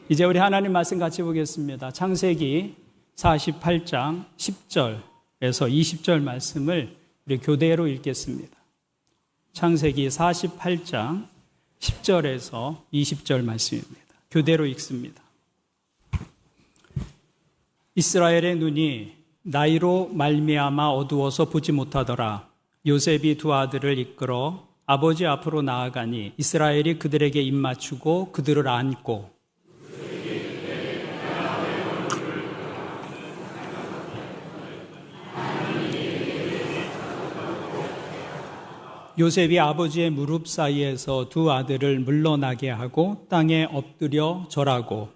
이제 우리 하나님 말씀 같이 보겠습니다. 창세기 48장 10절에서 20절 말씀을 우리 교대로 읽겠습니다. 창세기 48장 10절에서 20절 말씀입니다. 교대로 읽습니다. 이스라엘의 눈이 나이로 말미암아 어두워서 보지 못하더라. 요셉이 두 아들을 이끌어 아버지 앞으로 나아가니 이스라엘이 그들에게 입맞추고 그들을 안고 요셉이 아버지의 무릎 사이에서 두 아들을 물러나게 하고 땅에 엎드려 절하고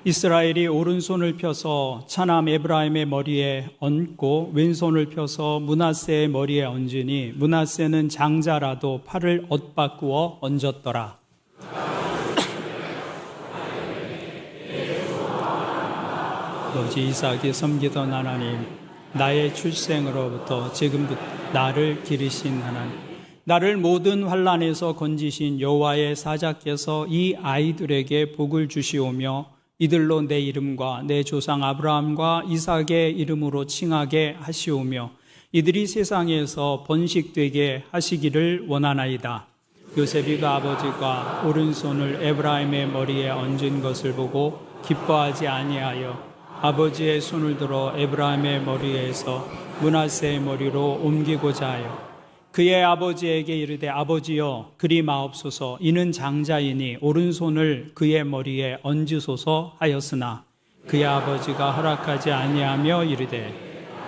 이스라엘이 오른손을 펴서 차남 에브라임의 머리에 얹고 왼손을 펴서 므낫세의 머리에 얹으니 므낫세는 장자라도 팔을 엇바꾸어 얹었더라. 아버지 이삭이 섬기던 하나님, 나의 출생으로부터 지금부터 나를 기르신 하나님, 나를 모든 환난에서 건지신 여호와의 사자께서 이 아이들에게 복을 주시오며 이들로 내 이름과 내 조상 아브라함과 이삭의 이름으로 칭하게 하시오며 이들이 세상에서 번식되게 하시기를 원하나이다. 요셉이 그 아버지가 오른손을 에브라임의 머리에 얹은 것을 보고 기뻐하지 아니하여 아버지의 손을 들어 에브라임의 머리에서 므낫세의 머리로 옮기고자 하여 그의 아버지에게 이르되 아버지여 그리 마옵소서 이는 장자이니 오른손을 그의 머리에 얹으소서 하였으나 그의 아버지가 허락하지 아니하며 이르되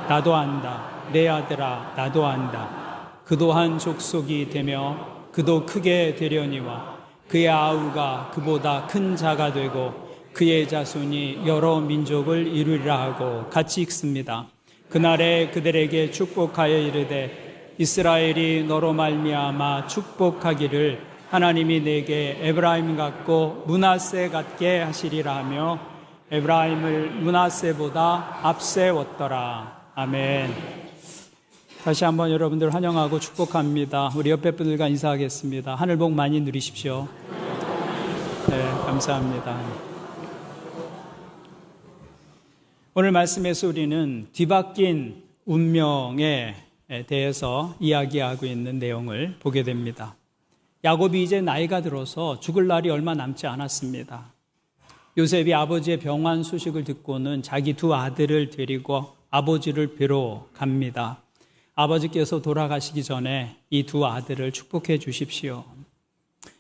나도 안다 내 아들아 나도 안다 그도 한 족속이 되며 그도 크게 되려니와 그의 아우가 그보다 큰 자가 되고 그의 자손이 여러 민족을 이루리라 하고 같이 읽습니다. 그날에 그들에게 축복하여 이르되 이스라엘이 너로 말미암아 축복하기를 하나님이 내게 에브라임 같고 므낫세 같게 하시리라 하며 에브라임을 므낫세보다 앞세웠더라. 아멘. 다시 한번 여러분들 환영하고 축복합니다. 우리 옆에 분들과 인사하겠습니다. 하늘 복 많이 누리십시오. 네, 감사합니다. 오늘 말씀에서 우리는 뒤바뀐 운명에 대해서 이야기하고 있는 내용을 보게 됩니다. 야곱이 이제 나이가 들어서 죽을 날이 얼마 남지 않았습니다. 요셉이 아버지의 병환 소식을 듣고는 자기 두 아들을 데리고 아버지를 뵈러 갑니다. 아버지께서 돌아가시기 전에 이 두 아들을 축복해 주십시오.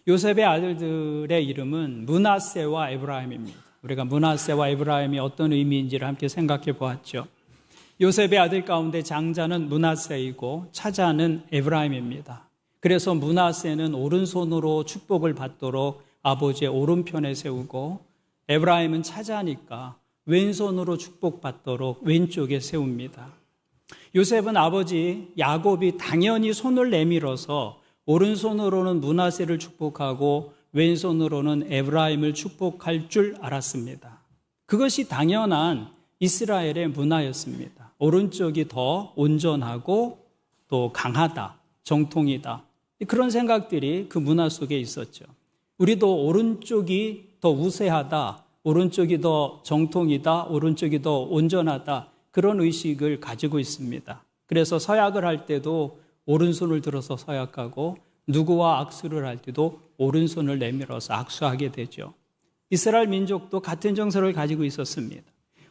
요셉의 아들들의 이름은 므낫세와 에브라임입니다. 우리가 므낫세와 에브라임이 어떤 의미인지를 함께 생각해 보았죠. 요셉의 아들 가운데 장자는 므낫세이고 차자는 에브라임입니다. 그래서 므낫세는 오른손으로 축복을 받도록 아버지의 오른편에 세우고 에브라임은 차자니까 왼손으로 축복받도록 왼쪽에 세웁니다. 요셉은 아버지 야곱이 당연히 손을 내밀어서 오른손으로는 므낫세를 축복하고 왼손으로는 에브라임을 축복할 줄 알았습니다. 그것이 당연한 이스라엘의 문화였습니다. 오른쪽이 더 온전하고 또 강하다, 정통이다. 그런 생각들이 그 문화 속에 있었죠. 우리도 오른쪽이 더 우세하다, 오른쪽이 더 정통이다, 오른쪽이 더 온전하다, 그런 의식을 가지고 있습니다. 그래서 서약을 할 때도 오른손을 들어서 서약하고 누구와 악수를 할 때도 오른손을 내밀어서 악수하게 되죠. 이스라엘 민족도 같은 정서를 가지고 있었습니다.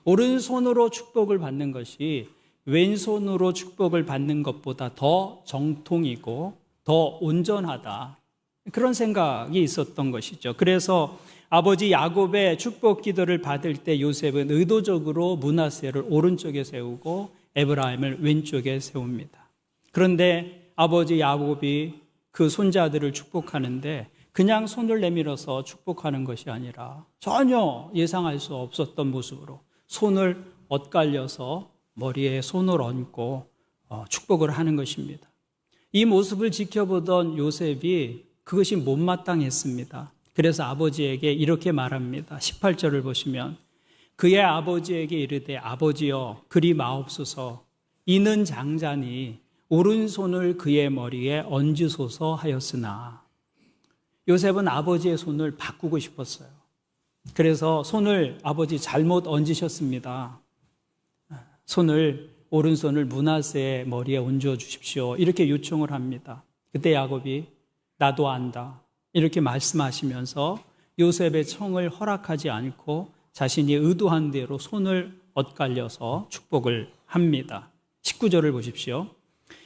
오른손으로 축복을 받는 것이 왼손으로 축복을 받는 것보다 더 정통이고 더 온전하다. 그런 생각이 있었던 것이죠. 그래서 아버지 야곱의 축복 기도를 받을 때 요셉은 의도적으로 므낫세를 오른쪽에 세우고 에브라임을 왼쪽에 세웁니다. 그런데 아버지 야곱이 그 손자들을 축복하는데 그냥 손을 내밀어서 축복하는 것이 아니라 전혀 예상할 수 없었던 모습으로 손을 엇갈려서 머리에 손을 얹고 축복을 하는 것입니다. 이 모습을 지켜보던 요셉이 그것이 못마땅했습니다. 그래서 아버지에게 이렇게 말합니다. 18절을 보시면 그의 아버지에게 이르되 아버지여 그리 마옵소서 이는 장자니 오른손을 그의 머리에 얹으소서 하였으나 요셉은 아버지의 손을 바꾸고 싶었어요. 그래서 손을 아버지 잘못 얹으셨습니다. 오른손을 므낫세의 머리에 얹어 주십시오. 이렇게 요청을 합니다. 그때 야곱이 나도 안다 이렇게 말씀하시면서 요셉의 청을 허락하지 않고 자신이 의도한 대로 손을 엇갈려서 축복을 합니다. 19절을 보십시오.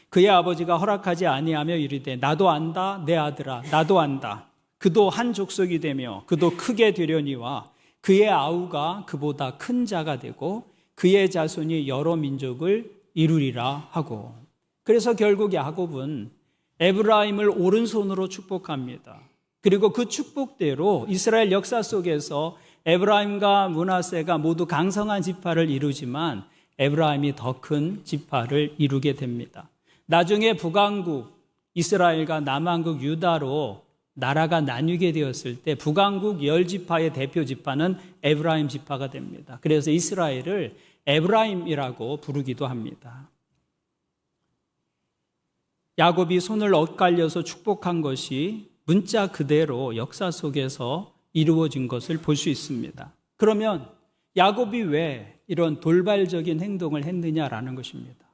그의 아버지가 허락하지 아니하며 이르되 나도 안다 내 아들아 나도 안다. 그도 한 족속이 되며 그도 크게 되려니와 그의 아우가 그보다 큰 자가 되고 그의 자손이 여러 민족을 이루리라 하고. 그래서 결국 야곱은 에브라임을 오른손으로 축복합니다. 그리고 그 축복대로 이스라엘 역사 속에서 에브라임과 므낫세가 모두 강성한 지파를 이루지만 에브라임이 더 큰 지파를 이루게 됩니다. 나중에 북왕국 이스라엘과 남왕국 유다로 나라가 나뉘게 되었을 때 북왕국 10지파의 대표 지파는 에브라임 지파가 됩니다. 그래서 이스라엘을 에브라임이라고 부르기도 합니다. 야곱이 손을 엇갈려서 축복한 것이 문자 그대로 역사 속에서 이루어진 것을 볼 수 있습니다. 그러면 야곱이 왜 이런 돌발적인 행동을 했느냐라는 것입니다.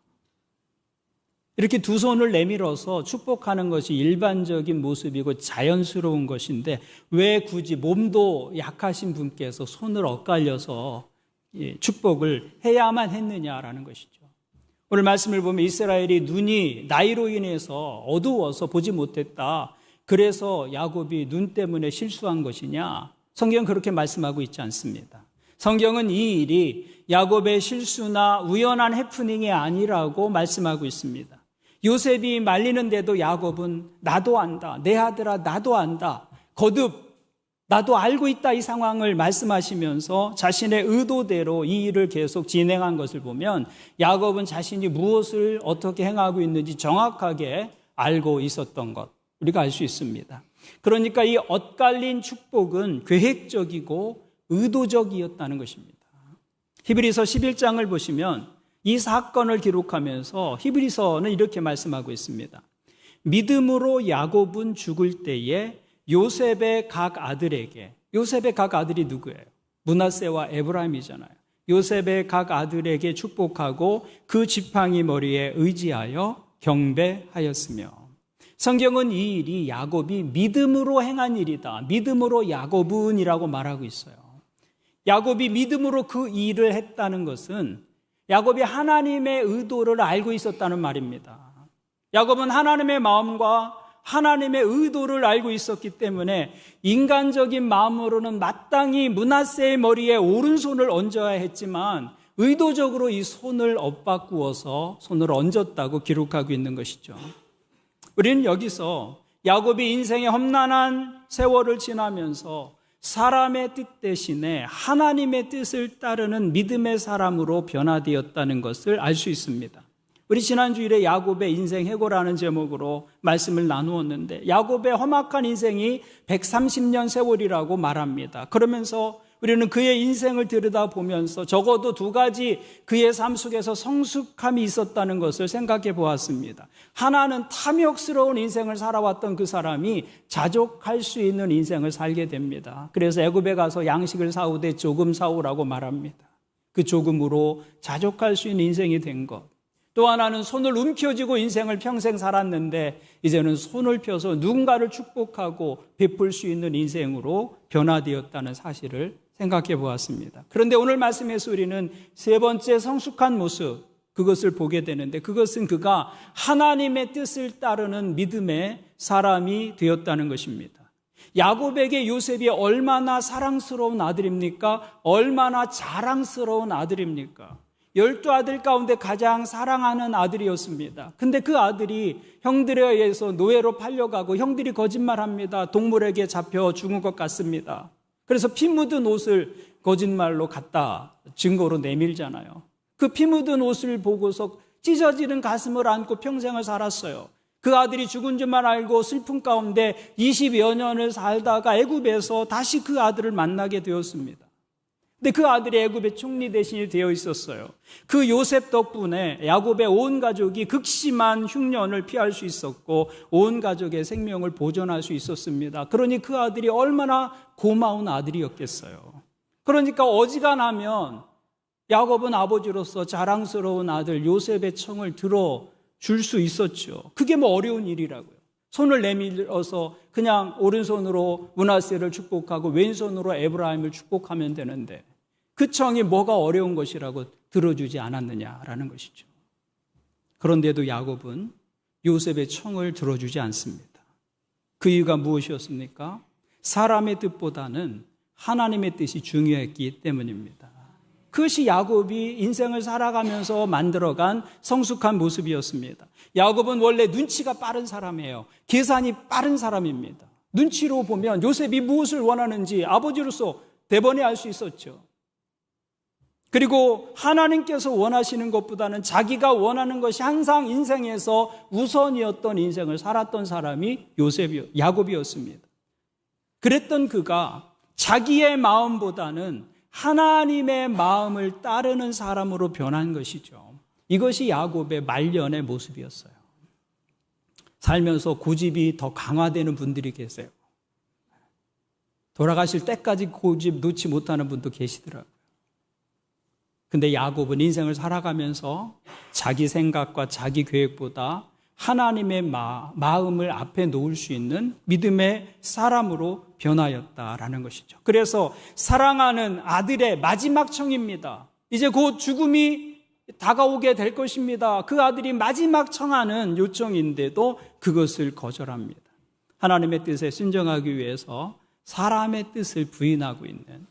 이렇게 두 손을 내밀어서 축복하는 것이 일반적인 모습이고 자연스러운 것인데 왜 굳이 몸도 약하신 분께서 손을 엇갈려서 축복을 해야만 했느냐라는 것이죠. 오늘 말씀을 보면 이스라엘이 눈이 나이로 인해서 어두워서 보지 못했다. 그래서 야곱이 눈 때문에 실수한 것이냐? 성경은 그렇게 말씀하고 있지 않습니다. 성경은 이 일이 야곱의 실수나 우연한 해프닝이 아니라고 말씀하고 있습니다. 요셉이 말리는데도 야곱은 나도 안다. 내 아들아 나도 안다. 거듭 나도 알고 있다 이 상황을 말씀하시면서 자신의 의도대로 이 일을 계속 진행한 것을 보면 야곱은 자신이 무엇을 어떻게 행하고 있는지 정확하게 알고 있었던 것 우리가 알 수 있습니다. 그러니까 이 엇갈린 축복은 계획적이고 의도적이었다는 것입니다. 히브리서 11장을 보시면 이 사건을 기록하면서 히브리서는 이렇게 말씀하고 있습니다. 믿음으로 야곱은 죽을 때에 요셉의 각 아들에게, 요셉의 각 아들이 누구예요? 므낫세와 에브라임이잖아요. 요셉의 각 아들에게 축복하고 그 지팡이 머리에 의지하여 경배하였으며 성경은 이 일이 야곱이 믿음으로 행한 일이다. 믿음으로 야곱은이라고 말하고 있어요. 야곱이 믿음으로 그 일을 했다는 것은 야곱이 하나님의 의도를 알고 있었다는 말입니다. 야곱은 하나님의 마음과 하나님의 의도를 알고 있었기 때문에 인간적인 마음으로는 마땅히 므낫세의 머리에 오른손을 얹어야 했지만 의도적으로 이 손을 엇바꾸어서 손을 얹었다고 기록하고 있는 것이죠. 우리는 여기서 야곱이 인생의 험난한 세월을 지나면서 사람의 뜻 대신에 하나님의 뜻을 따르는 믿음의 사람으로 변화되었다는 것을 알 수 있습니다. 우리 지난주일에 야곱의 인생 해고라는 제목으로 말씀을 나누었는데 야곱의 험악한 인생이 130년 세월이라고 말합니다. 그러면서 우리는 그의 인생을 들여다보면서 적어도 두 가지 그의 삶 속에서 성숙함이 있었다는 것을 생각해 보았습니다. 하나는 탐욕스러운 인생을 살아왔던 그 사람이 자족할 수 있는 인생을 살게 됩니다. 그래서 애굽에 가서 양식을 사오되 조금 사오라고 말합니다. 그 조금으로 자족할 수 있는 인생이 된 것. 또 하나는 손을 움켜쥐고 인생을 평생 살았는데 이제는 손을 펴서 누군가를 축복하고 베풀 수 있는 인생으로 변화되었다는 사실을 생각해 보았습니다. 그런데 오늘 말씀에서 우리는 세 번째 성숙한 모습, 그것을 보게 되는데 그것은 그가 하나님의 뜻을 따르는 믿음의 사람이 되었다는 것입니다. 야곱에게 요셉이 얼마나 사랑스러운 아들입니까? 얼마나 자랑스러운 아들입니까? 12아들 가운데 가장 사랑하는 아들이었습니다. 근데 그 아들이 형들에 의해서 노예로 팔려가고 형들이 거짓말합니다. 동물에게 잡혀 죽은 것 같습니다. 그래서 피 묻은 옷을 거짓말로 갖다 증거로 내밀잖아요. 그 피 묻은 옷을 보고서 찢어지는 가슴을 안고 평생을 살았어요. 그 아들이 죽은 줄만 알고 슬픔 가운데 20여 년을 살다가 애굽에서 다시 그 아들을 만나게 되었습니다. 근데 그 아들이 애굽의 총리 대신이 되어 있었어요. 그 요셉 덕분에 야곱의 온 가족이 극심한 흉년을 피할 수 있었고 온 가족의 생명을 보존할 수 있었습니다. 그러니 그 아들이 얼마나 고마운 아들이었겠어요. 그러니까 어지간하면 야곱은 아버지로서 자랑스러운 아들 요셉의 청을 들어줄 수 있었죠. 그게 뭐 어려운 일이라고요. 손을 내밀어서 그냥 오른손으로 므낫세를 축복하고 왼손으로 에브라임을 축복하면 되는데 그 청이 뭐가 어려운 것이라고 들어주지 않았느냐라는 것이죠. 그런데도 야곱은 요셉의 청을 들어주지 않습니다. 그 이유가 무엇이었습니까? 사람의 뜻보다는 하나님의 뜻이 중요했기 때문입니다. 그것이 야곱이 인생을 살아가면서 만들어간 성숙한 모습이었습니다. 야곱은 원래 눈치가 빠른 사람이에요. 계산이 빠른 사람입니다. 눈치로 보면 요셉이 무엇을 원하는지 아버지로서 대번에 알 수 있었죠. 그리고 하나님께서 원하시는 것보다는 자기가 원하는 것이 항상 인생에서 우선이었던 인생을 살았던 사람이 야곱이었습니다. 그랬던 그가 자기의 마음보다는 하나님의 마음을 따르는 사람으로 변한 것이죠. 이것이 야곱의 말년의 모습이었어요. 살면서 고집이 더 강화되는 분들이 계세요. 돌아가실 때까지 고집 놓지 못하는 분도 계시더라고요. 근데 야곱은 인생을 살아가면서 자기 생각과 자기 계획보다 하나님의 마음을 앞에 놓을 수 있는 믿음의 사람으로 변하였다라는 것이죠. 그래서 사랑하는 아들의 마지막 청입니다. 이제 곧 죽음이 다가오게 될 것입니다. 그 아들이 마지막 청하는 요청인데도 그것을 거절합니다. 하나님의 뜻에 순종하기 위해서 사람의 뜻을 부인하고 있는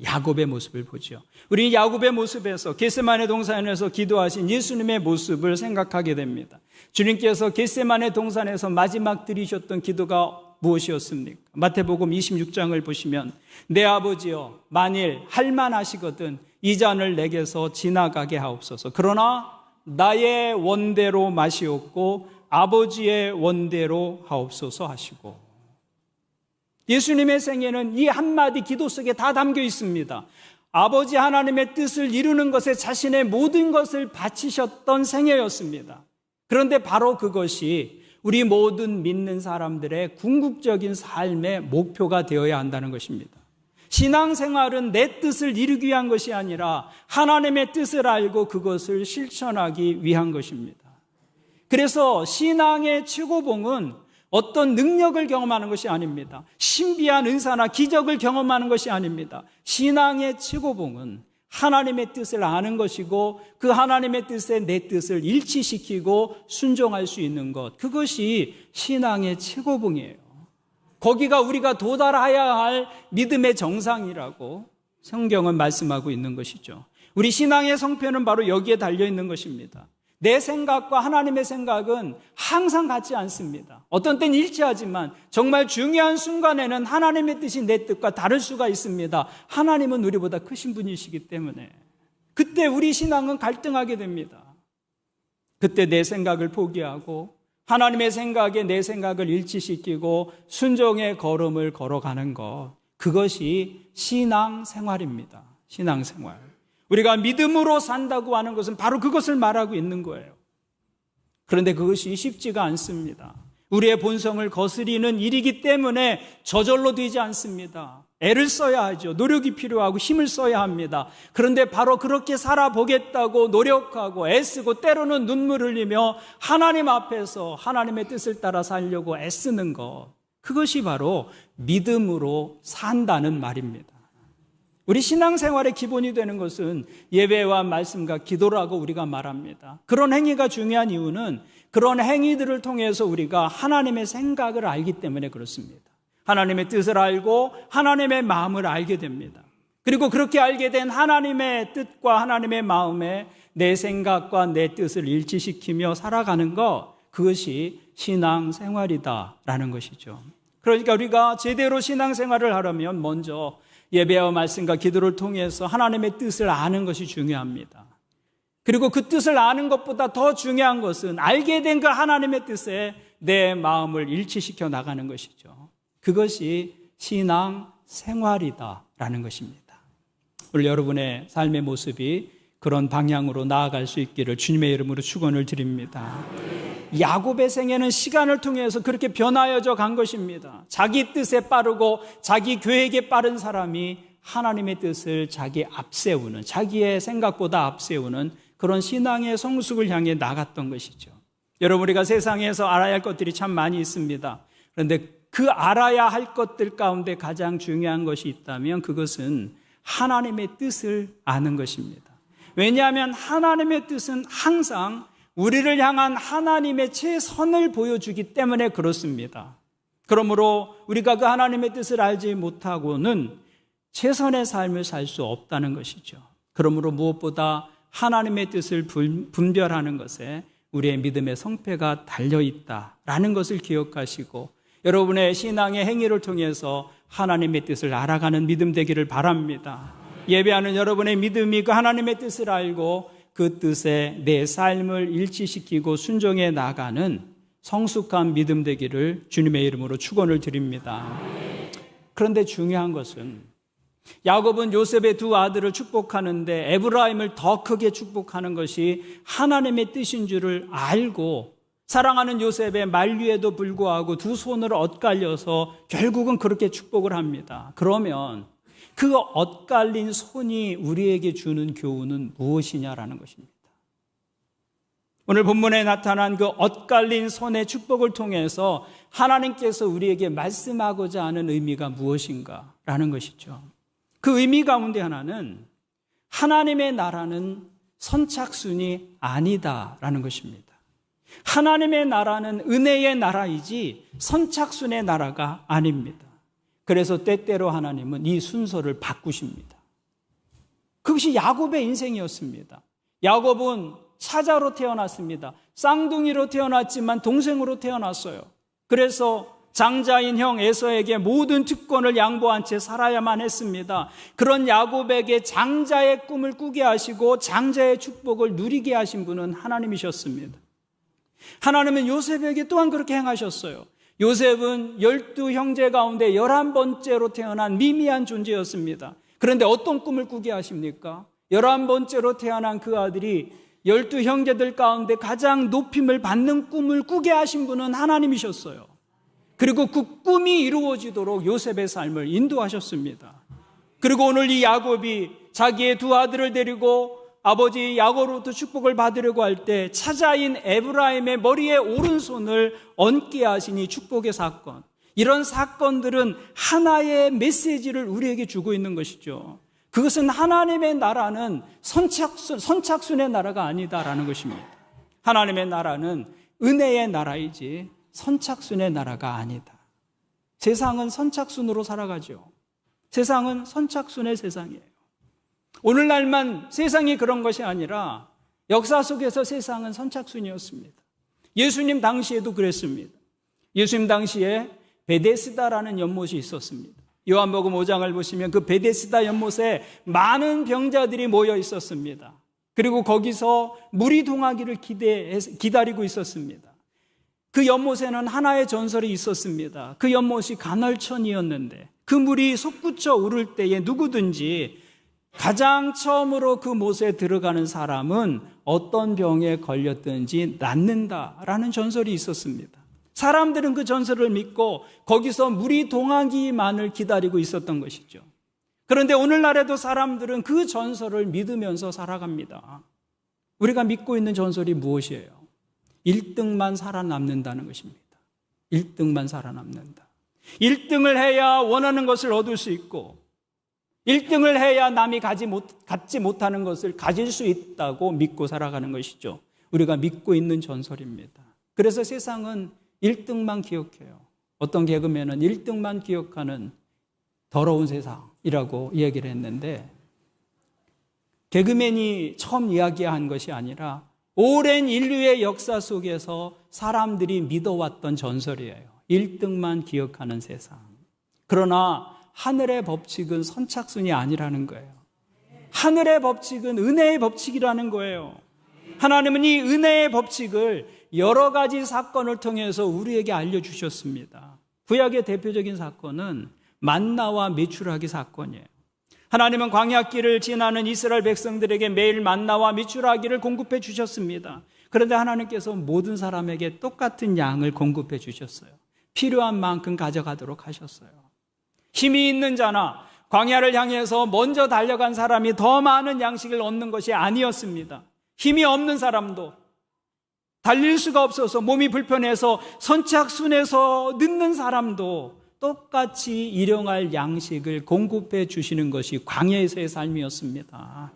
야곱의 모습을 보죠. 우리 야곱의 모습에서 겟세마네 동산에서 기도하신 예수님의 모습을 생각하게 됩니다. 주님께서 겟세마네 동산에서 마지막 드리셨던 기도가 무엇이었습니까? 마태복음 26장을 보시면 내 아버지여 만일 할만하시거든 이 잔을 내게서 지나가게 하옵소서. 그러나 나의 원대로 마시옵고 아버지의 원대로 하옵소서 하시고, 예수님의 생애는 이 한마디 기도 속에 다 담겨 있습니다. 아버지 하나님의 뜻을 이루는 것에 자신의 모든 것을 바치셨던 생애였습니다. 그런데 바로 그것이 우리 모든 믿는 사람들의 궁극적인 삶의 목표가 되어야 한다는 것입니다. 신앙생활은 내 뜻을 이루기 위한 것이 아니라 하나님의 뜻을 알고 그것을 실천하기 위한 것입니다. 그래서 신앙의 최고봉은 어떤 능력을 경험하는 것이 아닙니다. 신비한 은사나 기적을 경험하는 것이 아닙니다. 신앙의 최고봉은 하나님의 뜻을 아는 것이고 그 하나님의 뜻에 내 뜻을 일치시키고 순종할 수 있는 것, 그것이 신앙의 최고봉이에요. 거기가 우리가 도달해야 할 믿음의 정상이라고 성경은 말씀하고 있는 것이죠. 우리 신앙의 성패는 바로 여기에 달려있는 것입니다. 내 생각과 하나님의 생각은 항상 같지 않습니다. 어떤 때는 일치하지만 정말 중요한 순간에는 하나님의 뜻이 내 뜻과 다를 수가 있습니다. 하나님은 우리보다 크신 분이시기 때문에 그때 우리 신앙은 갈등하게 됩니다. 그때 내 생각을 포기하고 하나님의 생각에 내 생각을 일치시키고 순종의 걸음을 걸어가는 것, 그것이 신앙생활입니다. 신앙생활. 우리가 믿음으로 산다고 하는 것은 바로 그것을 말하고 있는 거예요. 그런데 그것이 쉽지가 않습니다. 우리의 본성을 거스리는 일이기 때문에 저절로 되지 않습니다. 애를 써야 하죠. 노력이 필요하고 힘을 써야 합니다. 그런데 바로 그렇게 살아보겠다고 노력하고 애쓰고 때로는 눈물 흘리며 하나님 앞에서 하나님의 뜻을 따라 살려고 애쓰는 것, 그것이 바로 믿음으로 산다는 말입니다. 우리 신앙생활의 기본이 되는 것은 예배와 말씀과 기도라고 우리가 말합니다. 그런 행위가 중요한 이유는 그런 행위들을 통해서 우리가 하나님의 생각을 알기 때문에 그렇습니다. 하나님의 뜻을 알고 하나님의 마음을 알게 됩니다. 그리고 그렇게 알게 된 하나님의 뜻과 하나님의 마음에 내 생각과 내 뜻을 일치시키며 살아가는 것, 그것이 신앙생활이다라는 것이죠. 그러니까 우리가 제대로 신앙생활을 하려면 먼저 예배와 말씀과 기도를 통해서 하나님의 뜻을 아는 것이 중요합니다. 그리고 그 뜻을 아는 것보다 더 중요한 것은 알게 된 그 하나님의 뜻에 내 마음을 일치시켜 나가는 것이죠. 그것이 신앙 생활이다라는 것입니다. 오늘 여러분의 삶의 모습이 그런 방향으로 나아갈 수 있기를 주님의 이름으로 축원을 드립니다. 야곱의 생애는 시간을 통해서 그렇게 변화여져 간 것입니다. 자기 뜻에 빠르고 자기 계획에 빠른 사람이 하나님의 뜻을 자기 앞세우는, 자기의 생각보다 앞세우는 그런 신앙의 성숙을 향해 나갔던 것이죠. 여러분, 우리가 세상에서 알아야 할 것들이 참 많이 있습니다. 그런데 그 알아야 할 것들 가운데 가장 중요한 것이 있다면 그것은 하나님의 뜻을 아는 것입니다. 왜냐하면 하나님의 뜻은 항상 우리를 향한 하나님의 최선을 보여주기 때문에 그렇습니다. 그러므로 우리가 그 하나님의 뜻을 알지 못하고는 최선의 삶을 살 수 없다는 것이죠. 그러므로 무엇보다 하나님의 뜻을 분별하는 것에 우리의 믿음의 성패가 달려있다라는 것을 기억하시고 여러분의 신앙의 행위를 통해서 하나님의 뜻을 알아가는 믿음 되기를 바랍니다. 예배하는 여러분의 믿음이 그 하나님의 뜻을 알고 그 뜻에 내 삶을 일치시키고 순종해 나가는 성숙한 믿음 되기를 주님의 이름으로 축원을 드립니다. 그런데 중요한 것은 야곱은 요셉의 두 아들을 축복하는데 에브라임을 더 크게 축복하는 것이 하나님의 뜻인 줄을 알고 사랑하는 요셉의 만류에도 불구하고 두 손을 엇갈려서 결국은 그렇게 축복을 합니다. 그러면 그 엇갈린 손이 우리에게 주는 교훈은 무엇이냐라는 것입니다. 오늘 본문에 나타난 그 엇갈린 손의 축복을 통해서 하나님께서 우리에게 말씀하고자 하는 의미가 무엇인가라는 것이죠. 그 의미 가운데 하나는 하나님의 나라는 선착순이 아니다라는 것입니다. 하나님의 나라는 은혜의 나라이지 선착순의 나라가 아닙니다. 그래서 때때로 하나님은 이 순서를 바꾸십니다. 그것이 야곱의 인생이었습니다. 야곱은 사자로 태어났습니다. 쌍둥이로 태어났지만 동생으로 태어났어요. 그래서 장자인 형 에서에게 모든 특권을 양보한 채 살아야만 했습니다. 그런 야곱에게 장자의 꿈을 꾸게 하시고 장자의 축복을 누리게 하신 분은 하나님이셨습니다. 하나님은 요셉에게 또한 그렇게 행하셨어요. 요셉은 12형제 가운데 11번째로 태어난 미미한 존재였습니다. 그런데 어떤 꿈을 꾸게 하십니까? 11번째로 태어난 그 아들이 12형제들 가운데 가장 높임을 받는 꿈을 꾸게 하신 분은 하나님이셨어요. 그리고 그 꿈이 이루어지도록 요셉의 삶을 인도하셨습니다. 그리고 오늘 이 야곱이 자기의 두 아들을 데리고 아버지 야곱으로부터 축복을 받으려고 할 때 차자인 에브라임의 머리에 오른손을 얹게 하시니 축복의 사건. 이런 사건들은 하나의 메시지를 우리에게 주고 있는 것이죠. 그것은 하나님의 나라는 선착순의 나라가 아니다라는 것입니다. 하나님의 나라는 은혜의 나라이지 선착순의 나라가 아니다. 세상은 선착순으로 살아가죠. 세상은 선착순의 세상이에요. 오늘날만 세상이 그런 것이 아니라 역사 속에서 세상은 선착순이었습니다. 예수님 당시에도 그랬습니다. 예수님 당시에 베데스다라는 연못이 있었습니다. 요한복음 5장을 보시면 그 베데스다 연못에 많은 병자들이 모여 있었습니다. 그리고 거기서 물이 동하기를 기다리고 있었습니다. 그 연못에는 하나의 전설이 있었습니다. 그 연못이 간헐천이었는데 그 물이 솟구쳐 오를 때에 누구든지 가장 처음으로 그 못에 들어가는 사람은 어떤 병에 걸렸든지 낫는다라는 전설이 있었습니다. 사람들은 그 전설을 믿고 거기서 물이 동하기만을 기다리고 있었던 것이죠. 그런데 오늘날에도 사람들은 그 전설을 믿으면서 살아갑니다. 우리가 믿고 있는 전설이 무엇이에요? 1등만 살아남는다는 것입니다. 1등만 살아남는다. 1등을 해야 원하는 것을 얻을 수 있고 1등을 해야 남이 갖지 못하는 것을 가질 수 있다고 믿고 살아가는 것이죠. 우리가 믿고 있는 전설입니다. 그래서 세상은 1등만 기억해요. 어떤 개그맨은 1등만 기억하는 더러운 세상이라고 이야기를 했는데 개그맨이 처음 이야기한 것이 아니라 오랜 인류의 역사 속에서 사람들이 믿어왔던 전설이에요. 1등만 기억하는 세상. 그러나 하늘의 법칙은 선착순이 아니라는 거예요. 하늘의 법칙은 은혜의 법칙이라는 거예요. 하나님은 이 은혜의 법칙을 여러 가지 사건을 통해서 우리에게 알려주셨습니다. 구약의 대표적인 사건은 만나와 메추라기 사건이에요. 하나님은 광야길을 지나는 이스라엘 백성들에게 매일 만나와 미추라기를 공급해 주셨습니다. 그런데 하나님께서 모든 사람에게 똑같은 양을 공급해 주셨어요. 필요한 만큼 가져가도록 하셨어요. 힘이 있는 자나 광야를 향해서 먼저 달려간 사람이 더 많은 양식을 얻는 것이 아니었습니다. 힘이 없는 사람도, 달릴 수가 없어서 몸이 불편해서 선착순에서 늦는 사람도 똑같이 일용할 양식을 공급해 주시는 것이 광야에서의 삶이었습니다.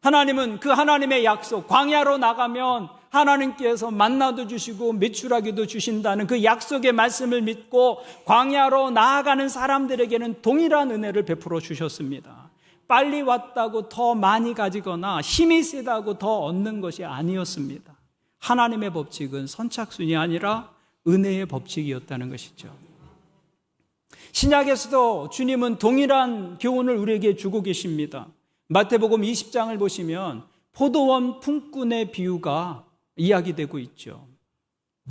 하나님은 그 하나님의 약속, 광야로 나가면 하나님께서 만나도 주시고 메추라기도 주신다는 그 약속의 말씀을 믿고 광야로 나아가는 사람들에게는 동일한 은혜를 베풀어 주셨습니다. 빨리 왔다고 더 많이 가지거나 힘이 세다고 더 얻는 것이 아니었습니다. 하나님의 법칙은 선착순이 아니라 은혜의 법칙이었다는 것이죠. 신약에서도 주님은 동일한 교훈을 우리에게 주고 계십니다. 마태복음 20장을 보시면 포도원 품꾼의 비유가 이야기되고 있죠.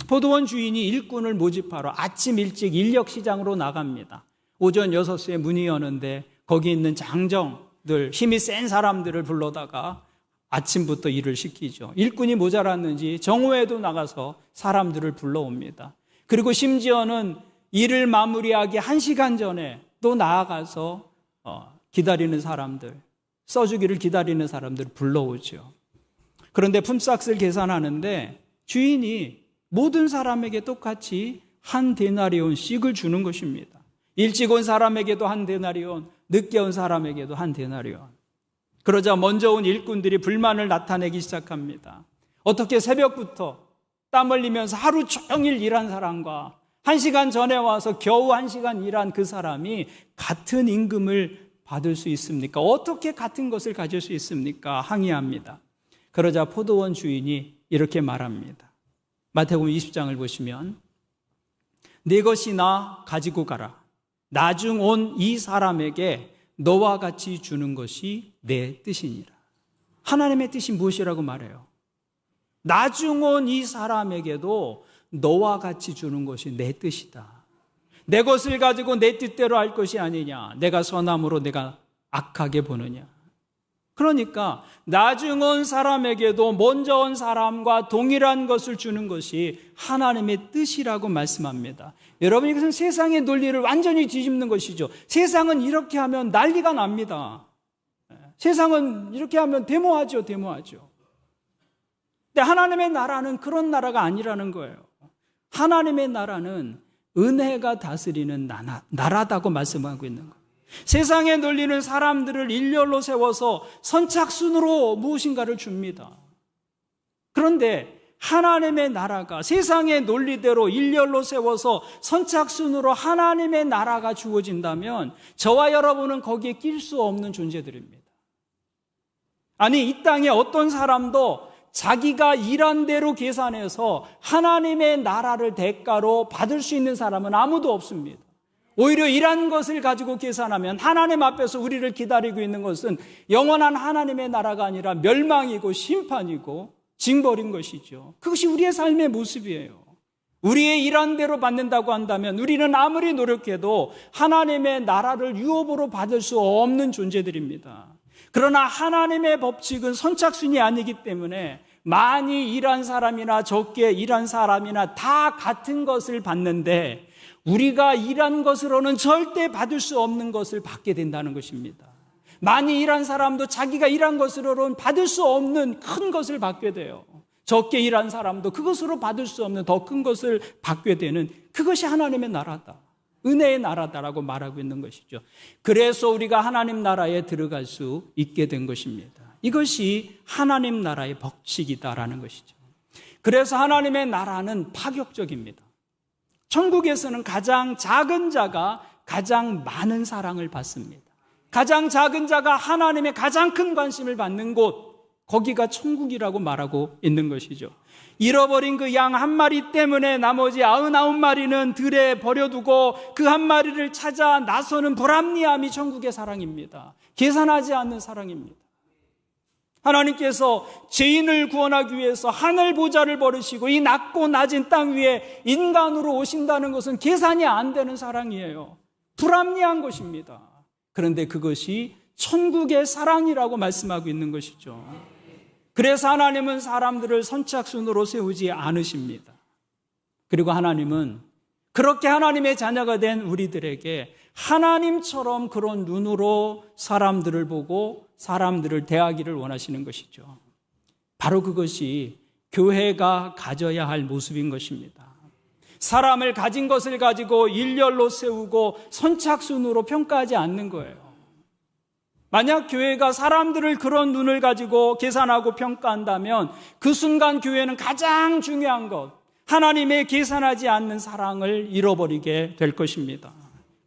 포도원 주인이 일꾼을 모집하러 아침 일찍 인력시장으로 나갑니다. 오전 6시에 문이 여는데 거기 있는 장정들, 힘이 센 사람들을 불러다가 아침부터 일을 시키죠. 일꾼이 모자랐는지 정오에도 나가서 사람들을 불러옵니다. 그리고 심지어는 일을 마무리하기 1시간 전에 또 나아가서 기다리는 사람들, 써주기를 기다리는 사람들을 불러오죠. 그런데 품삯을 계산하는데 주인이 모든 사람에게 똑같이 한 데나리온씩을 주는 것입니다. 일찍 온 사람에게도 한 데나리온, 늦게 온 사람에게도 한 데나리온. 그러자 먼저 온 일꾼들이 불만을 나타내기 시작합니다. 어떻게 새벽부터 땀 흘리면서 하루 종일 일한 사람과 1시간 전에 와서 겨우 1시간 일한 그 사람이 같은 임금을 받을 수 있습니까? 어떻게 같은 것을 가질 수 있습니까? 항의합니다. 그러자 포도원 주인이 이렇게 말합니다. 마태복음 20장을 보시면 네 것이나 가지고 가라. 나중 온 이 사람에게 너와 같이 주는 것이 내 뜻이니라. 하나님의 뜻이 무엇이라고 말해요? 나중 온 이 사람에게도 너와 같이 주는 것이 내 뜻이다. 내 것을 가지고 내 뜻대로 할 것이 아니냐. 내가 선함으로 내가 악하게 보느냐. 그러니까 나중 온 사람에게도 먼저 온 사람과 동일한 것을 주는 것이 하나님의 뜻이라고 말씀합니다. 여러분, 이것은 세상의 논리를 완전히 뒤집는 것이죠. 세상은 이렇게 하면 난리가 납니다. 세상은 이렇게 하면 데모하죠. 근데 하나님의 나라는 그런 나라가 아니라는 거예요. 하나님의 나라는 은혜가 다스리는 나라다고 말씀하고 있는 거예요. 세상의 논리는 사람들을 일렬로 세워서 선착순으로 무엇인가를 줍니다. 그런데 하나님의 나라가 세상의 논리대로 일렬로 세워서 선착순으로 하나님의 나라가 주어진다면 저와 여러분은 거기에 낄 수 없는 존재들입니다. 아니, 이 땅에 어떤 사람도 자기가 일한 대로 계산해서 하나님의 나라를 대가로 받을 수 있는 사람은 아무도 없습니다. 오히려 일한 것을 가지고 계산하면 하나님 앞에서 우리를 기다리고 있는 것은 영원한 하나님의 나라가 아니라 멸망이고 심판이고 징벌인 것이죠. 그것이 우리의 삶의 모습이에요. 우리의 일한 대로 받는다고 한다면 우리는 아무리 노력해도 하나님의 나라를 유업으로 받을 수 없는 존재들입니다. 그러나 하나님의 법칙은 선착순이 아니기 때문에 많이 일한 사람이나 적게 일한 사람이나 다 같은 것을 받는데 우리가 일한 것으로는 절대 받을 수 없는 것을 받게 된다는 것입니다. 많이 일한 사람도 자기가 일한 것으로는 받을 수 없는 큰 것을 받게 돼요. 적게 일한 사람도 그것으로 받을 수 없는 더 큰 것을 받게 되는, 그것이 하나님의 나라다, 은혜의 나라다라고 말하고 있는 것이죠. 그래서 우리가 하나님 나라에 들어갈 수 있게 된 것입니다. 이것이 하나님 나라의 법칙이다라는 것이죠. 그래서 하나님의 나라는 파격적입니다. 천국에서는 가장 작은 자가 가장 많은 사랑을 받습니다. 가장 작은 자가 하나님의 가장 큰 관심을 받는 곳, 거기가 천국이라고 말하고 있는 것이죠. 잃어버린 그 양 한 마리 때문에 나머지 99마리는 들에 버려두고 그 한 마리를 찾아 나서는 불합리함이 천국의 사랑입니다. 계산하지 않는 사랑입니다. 하나님께서 죄인을 구원하기 위해서 하늘 보좌를 버리시고 이 낮고 낮은 땅 위에 인간으로 오신다는 것은 계산이 안 되는 사랑이에요. 불합리한 것입니다. 그런데 그것이 천국의 사랑이라고 말씀하고 있는 것이죠. 그래서 하나님은 사람들을 선착순으로 세우지 않으십니다. 그리고 하나님은 그렇게 하나님의 자녀가 된 우리들에게 하나님처럼 그런 눈으로 사람들을 보고 사람들을 대하기를 원하시는 것이죠. 바로 그것이 교회가 가져야 할 모습인 것입니다. 사람을 가진 것을 가지고 일렬로 세우고 선착순으로 평가하지 않는 거예요. 만약 교회가 사람들을 그런 눈을 가지고 계산하고 평가한다면 그 순간 교회는 가장 중요한 것, 하나님의 계산하지 않는 사랑을 잃어버리게 될 것입니다.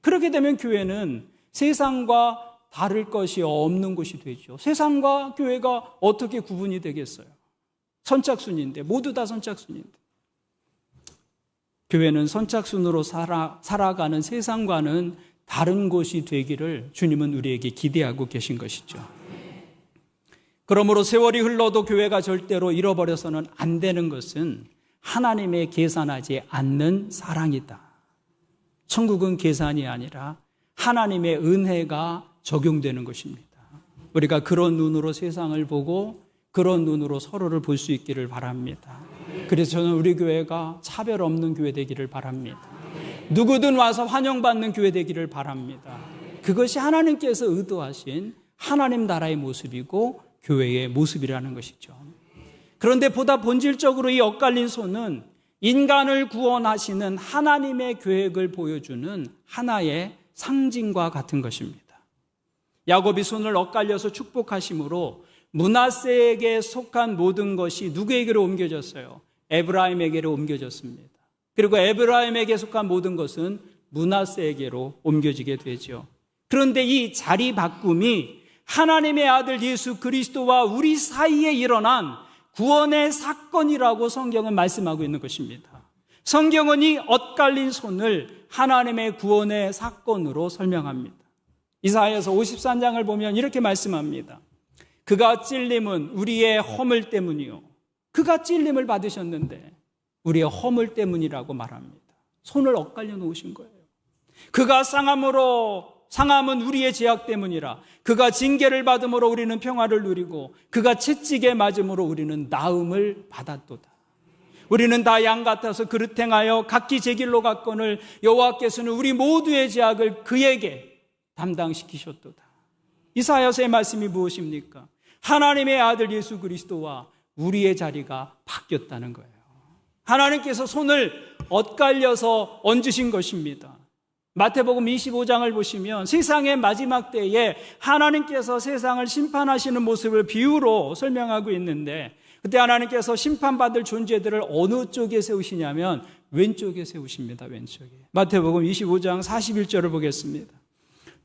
그렇게 되면 교회는 세상과 다를 것이 없는 곳이 되죠. 세상과 교회가 어떻게 구분이 되겠어요? 선착순인데, 모두 다 선착순인데. 교회는 선착순으로 살아가는 세상과는 다른 곳이 되기를 주님은 우리에게 기대하고 계신 것이죠. 그러므로 세월이 흘러도 교회가 절대로 잃어버려서는 안 되는 것은 하나님의 계산하지 않는 사랑이다. 천국은 계산이 아니라 하나님의 은혜가 적용되는 것입니다. 우리가 그런 눈으로 세상을 보고 그런 눈으로 서로를 볼 수 있기를 바랍니다. 그래서 저는 우리 교회가 차별 없는 교회 되기를 바랍니다. 누구든 와서 환영받는 교회 되기를 바랍니다. 그것이 하나님께서 의도하신 하나님 나라의 모습이고 교회의 모습이라는 것이죠. 그런데 보다 본질적으로 이 엇갈린 손은 인간을 구원하시는 하나님의 계획을 보여주는 하나의 상징과 같은 것입니다. 야곱이 손을 엇갈려서 축복하심으로 므낫세에게 속한 모든 것이 누구에게로 옮겨졌어요? 에브라임에게로 옮겨졌습니다. 그리고 에브라임에게 속한 모든 것은 므낫세에게로 옮겨지게 되죠. 그런데 이 자리 바꿈이 하나님의 아들 예수 그리스도와 우리 사이에 일어난 구원의 사건이라고 성경은 말씀하고 있는 것입니다. 성경은 이 엇갈린 손을 하나님의 구원의 사건으로 설명합니다. 이사야서 53장을 보면 이렇게 말씀합니다. 그가 찔림은 우리의 허물 때문이요. 그가 찔림을 받으셨는데 우리의 허물 때문이라고 말합니다. 손을 엇갈려 놓으신 거예요. 그가 상함은 우리의 죄악 때문이라. 그가 징계를 받음으로 우리는 평화를 누리고 그가 채찍에 맞음으로 우리는 나음을 받았도다. 우리는 다 양 같아서 그릇 행하여 각기 제 길로 갔거늘 여호와께서는 우리 모두의 죄악을 그에게 담당시키셨도다. 이사야서의 말씀이 무엇입니까? 하나님의 아들 예수 그리스도와 우리의 자리가 바뀌었다는 거예요. 하나님께서 손을 엇갈려서 얹으신 것입니다. 마태복음 25장을 보시면 세상의 마지막 때에 하나님께서 세상을 심판하시는 모습을 비유로 설명하고 있는데 그때 하나님께서 심판받을 존재들을 어느 쪽에 세우시냐면 왼쪽에 세우십니다. 왼쪽에. 마태복음 25장 41절을 보겠습니다.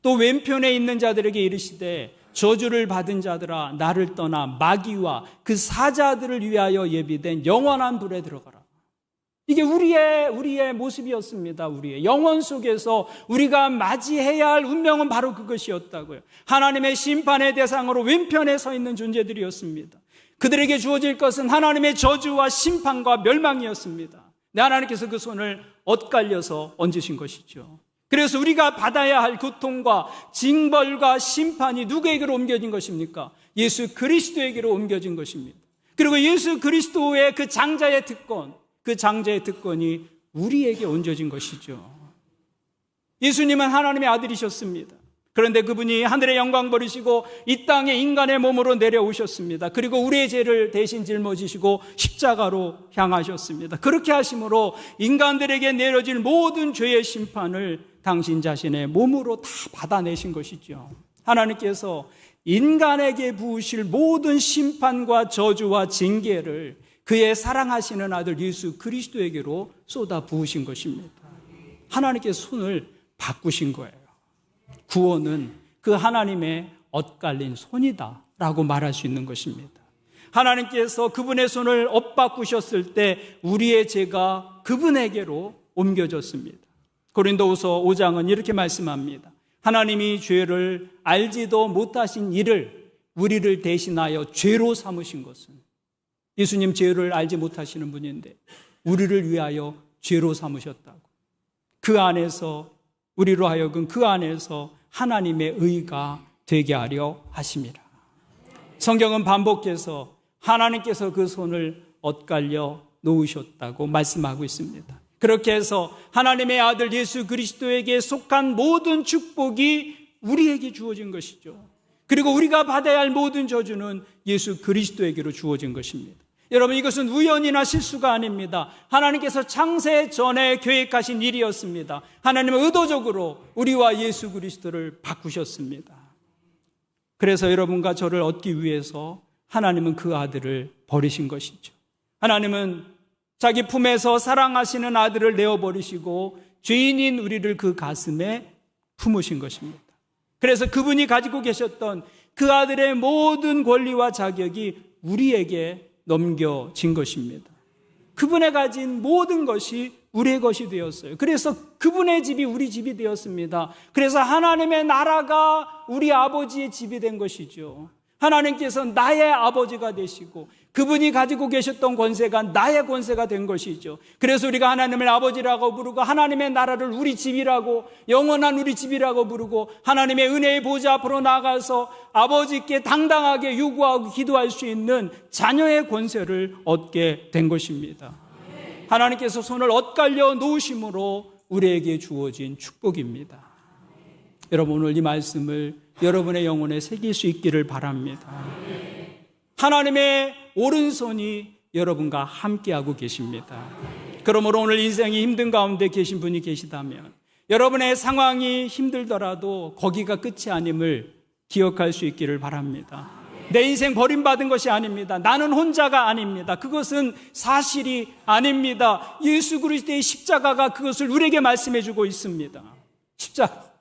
또 왼편에 있는 자들에게 이르시되 저주를 받은 자들아 나를 떠나 마귀와 그 사자들을 위하여 예비된 영원한 불에 들어가라. 이게 우리의 모습이었습니다. 우리의 영혼 속에서 우리가 맞이해야 할 운명은 바로 그것이었다고요. 하나님의 심판의 대상으로 왼편에 서 있는 존재들이었습니다. 그들에게 주어질 것은 하나님의 저주와 심판과 멸망이었습니다. 하나님께서 그 손을 엇갈려서 얹으신 것이죠. 그래서 우리가 받아야 할 고통과 징벌과 심판이 누구에게로 옮겨진 것입니까? 예수 그리스도에게로 옮겨진 것입니다. 그리고 예수 그리스도의 그 장자의 특권, 그 장자의 특권이 우리에게 얹어진 것이죠. 예수님은 하나님의 아들이셨습니다. 그런데 그분이 하늘의 영광 버리시고 이 땅에 인간의 몸으로 내려오셨습니다. 그리고 우리의 죄를 대신 짊어지시고 십자가로 향하셨습니다. 그렇게 하심으로 인간들에게 내려질 모든 죄의 심판을 당신 자신의 몸으로 다 받아내신 것이죠. 하나님께서 인간에게 부으실 모든 심판과 저주와 징계를 그의 사랑하시는 아들 예수 그리스도에게로 쏟아 부으신 것입니다. 하나님께서 손을 바꾸신 거예요. 구원은 그 하나님의 엇갈린 손이다 라고 말할 수 있는 것입니다. 하나님께서 그분의 손을 엇바꾸셨을 때 우리의 죄가 그분에게로 옮겨졌습니다. 고린도후서 5장은 이렇게 말씀합니다. 하나님이 죄를 알지도 못하신 이를 우리를 대신하여 죄로 삼으신 것은, 예수님 죄를 알지 못하시는 분인데 우리를 위하여 죄로 삼으셨다고. 그 안에서 우리로 하여금 그 안에서 하나님의 의가 되게 하려 하심이라. 성경은 반복해서 하나님께서 그 손을 엇갈려 놓으셨다고 말씀하고 있습니다. 그렇게 해서 하나님의 아들 예수 그리스도에게 속한 모든 축복이 우리에게 주어진 것이죠. 그리고 우리가 받아야 할 모든 저주는 예수 그리스도에게로 주어진 것입니다. 여러분, 이것은 우연이나 실수가 아닙니다. 하나님께서 창세 전에 계획하신 일이었습니다. 하나님은 의도적으로 우리와 예수 그리스도를 바꾸셨습니다. 그래서 여러분과 저를 얻기 위해서 하나님은 그 아들을 버리신 것이죠. 하나님은 자기 품에서 사랑하시는 아들을 내어버리시고 죄인인 우리를 그 가슴에 품으신 것입니다. 그래서 그분이 가지고 계셨던 그 아들의 모든 권리와 자격이 우리에게 넘겨진 것입니다. 그분의 가진 모든 것이 우리의 것이 되었어요. 그래서 그분의 집이 우리 집이 되었습니다. 그래서 하나님의 나라가 우리 아버지의 집이 된 것이죠. 하나님께서 나의 아버지가 되시고 그분이 가지고 계셨던 권세가 나의 권세가 된 것이죠. 그래서 우리가 하나님을 아버지라고 부르고 하나님의 나라를 우리 집이라고, 영원한 우리 집이라고 부르고 하나님의 은혜의 보좌 앞으로 나가서 아버지께 당당하게 요구하고 기도할 수 있는 자녀의 권세를 얻게 된 것입니다. 하나님께서 손을 엇갈려 놓으심으로 우리에게 주어진 축복입니다. 여러분, 오늘 이 말씀을 여러분의 영혼에 새길 수 있기를 바랍니다. 하나님의 오른손이 여러분과 함께하고 계십니다. 그러므로 오늘 인생이 힘든 가운데 계신 분이 계시다면 여러분의 상황이 힘들더라도 거기가 끝이 아님을 기억할 수 있기를 바랍니다. 내 인생 버림받은 것이 아닙니다. 나는 혼자가 아닙니다. 그것은 사실이 아닙니다. 예수 그리스도의 십자가가 그것을 우리에게 말씀해 주고 있습니다.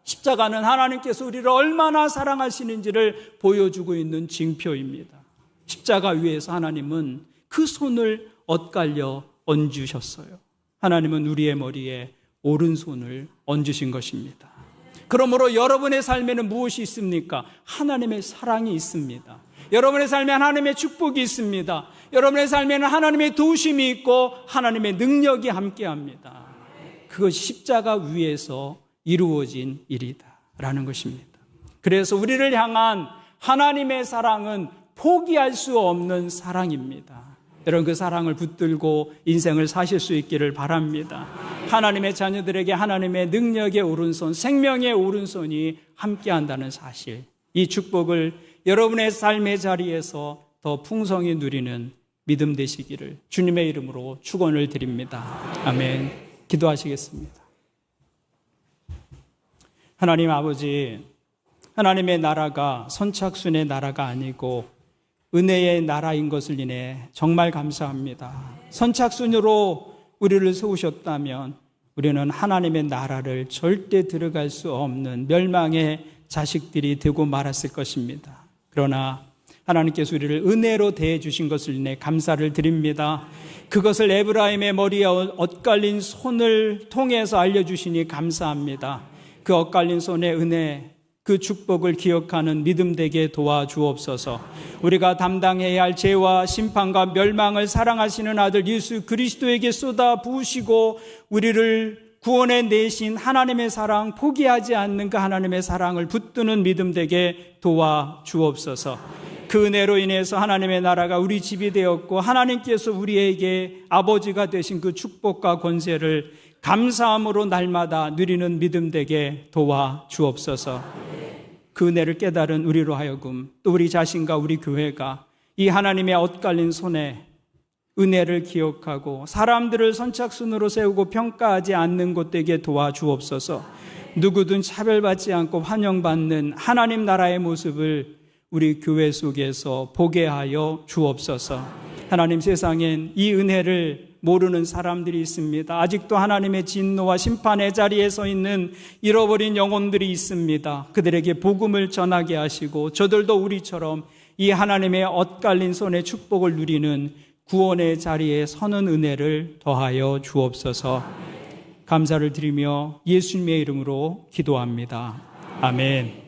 십자가는 하나님께서 우리를 얼마나 사랑하시는지를 보여주고 있는 징표입니다. 십자가 위에서 하나님은 그 손을 엇갈려 얹으셨어요. 하나님은 우리의 머리에 오른손을 얹으신 것입니다. 그러므로 여러분의 삶에는 무엇이 있습니까? 하나님의 사랑이 있습니다. 여러분의 삶에 하나님의 축복이 있습니다. 여러분의 삶에는 하나님의 도우심이 있고 하나님의 능력이 함께합니다. 그것이 십자가 위에서 이루어진 일이다라는 것입니다. 그래서 우리를 향한 하나님의 사랑은 포기할 수 없는 사랑입니다. 여러분, 그 사랑을 붙들고 인생을 사실 수 있기를 바랍니다. 하나님의 자녀들에게 하나님의 능력의 오른손, 생명의 오른손이 함께한다는 사실, 이 축복을 여러분의 삶의 자리에서 더 풍성히 누리는 믿음 되시기를 주님의 이름으로 축원을 드립니다. 아멘. 기도하시겠습니다. 하나님 아버지, 하나님의 나라가 선착순의 나라가 아니고 은혜의 나라인 것을 인해 정말 감사합니다. 선착순으로 우리를 세우셨다면 우리는 하나님의 나라를 절대 들어갈 수 없는 멸망의 자식들이 되고 말았을 것입니다. 그러나 하나님께서 우리를 은혜로 대해 주신 것을 인해 감사를 드립니다. 그것을 에브라임의 머리에 엇갈린 손을 통해서 알려주시니 감사합니다. 그 엇갈린 손의 은혜, 그 축복을 기억하는 믿음 되게 도와주옵소서. 우리가 담당해야 할 죄와 심판과 멸망을 사랑하시는 아들 예수 그리스도에게 쏟아 부으시고 우리를 구원해 내신 하나님의 사랑, 포기하지 않는 그 하나님의 사랑을 붙드는 믿음 되게 도와주옵소서. 그 은혜로 인해서 하나님의 나라가 우리 집이 되었고 하나님께서 우리에게 아버지가 되신 그 축복과 권세를 감사함으로 날마다 누리는 믿음 되게 도와주옵소서. 그 은혜를 깨달은 우리로 하여금 또 우리 자신과 우리 교회가 이 하나님의 엇갈린 손에 은혜를 기억하고 사람들을 선착순으로 세우고 평가하지 않는 것 되게 도와주옵소서. 누구든 차별받지 않고 환영받는 하나님 나라의 모습을 우리 교회 속에서 보게 하여 주옵소서. 하나님, 세상엔 이 은혜를 모르는 사람들이 있습니다. 아직도 하나님의 진노와 심판의 자리에 서 있는 잃어버린 영혼들이 있습니다. 그들에게 복음을 전하게 하시고 저들도 우리처럼 이 하나님의 엇갈린 손의 축복을 누리는 구원의 자리에 서는 은혜를 더하여 주옵소서. 감사를 드리며 예수님의 이름으로 기도합니다. 아멘.